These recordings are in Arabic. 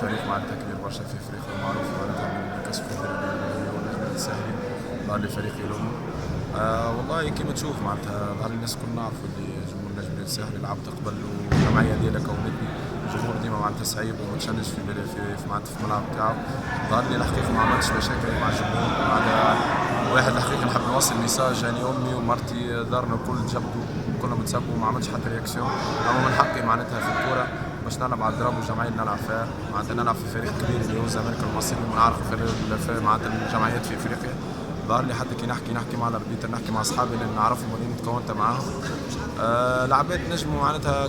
فريق معناتها كبير برشا في افريقيا معروف معناتها من كاس الكونفدرالية والنجم الساحلي. ظهر لي فريق يلوم. والله كيما تشوف معناتها ظهر لي الناس الكل نعرفوا اللي جمهور النجم الساحلي لعبت قبل والجمعيه ديالها كونتني جمهور ديما معناتها صعيب ومتشنج في معناتها في الملعب تاعو. ظهر لي الحقيقه ما عملتش مشاكل مع الجمهور. هذا واحد الحقيقه نحب نوصل ميساج. يعني امي ومرتي دارنا الكل جبدوا كنا بنسبوا وما عملتش حتى رياكسيون. اما من حقي معناتها في الكوره باش نلعب على الدراب والجمعيه اللي نلعب فيها معناتها نلعب في فريق كبير اللي هو الزمالك المصري ونعرف في معناتها الجمعيات في افريقيا. ظهر لي حتى كي نحكي مع الاربيتر نحكي مع اصحابي اللي نعرفهم اللي تكونت معاهم. لعبات نجموا معناتها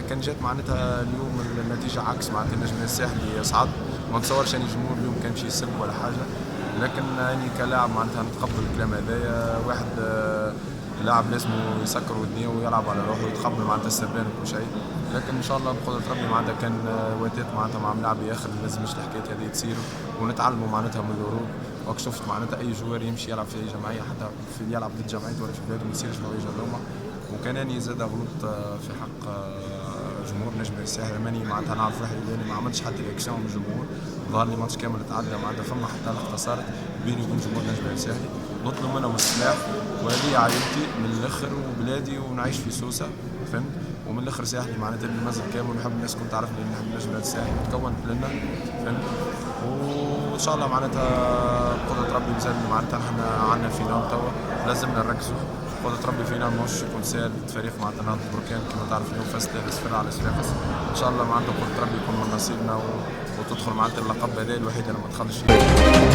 كان جات معناتها اليوم النتيجه عكس معناتها النجم الساحلي صعد. ما نتصورش اني الجمهور اليوم كان شي يسب ولا حاجه. لكن اني كلاعب معناتها نتقبل الكلام هذايا. واحد لاعب لازم يسكر ودنيه ويلعب على روحه ويتقبل معناتها السبان وكل شيء. لكن ان شاء الله بقدره ربي معناتها كان وقتات معناتها مع ملاعب اخر لازمش الحكايات هذه تصير ونتعلموا معناتها من الورود. وقت شفت معناتها اي جوار يمشي يلعب في اي جمعيه حتى في يلعب ضد جمعيته ولا في بلاده ما يصيرش حوايج هذوما. وكان اني زاد غلط في حق جمهور نجم الساحل. ماني معناتها نعرف روحي لاني ما عملتش حتى رياكسيون من الجمهور. ظهر لي ماتش كامل تعدى معناتها فما حتى لقطه صارت بيني وبين جمهور نجم الساحل. نطلب منهم السلاح وهذه عائلتي من الاخر وبلادي ونعيش في سوسه فهمت. ومن الاخر ساحلي معناتها المنزل كامل ونحب الناس كنت تعرفني اني نحب نجم الساحل تكونت لنا فهمت. وان شاء الله معناتها بقدرة ربي مازال معناتها احنا عندنا الفينال توا لازمنا نركزوا. بقدرة ربي فينال ماهوش يكون سهل. فريق معناتها نهضة بركان كما تعرف اليوم فاز 3-0 على صفاقس. ان شاء الله معناتها بقدرة ربي يكون من نصيبنا وتدخل معناتها اللقب هذا الوحيد اللي ما دخلش فيه.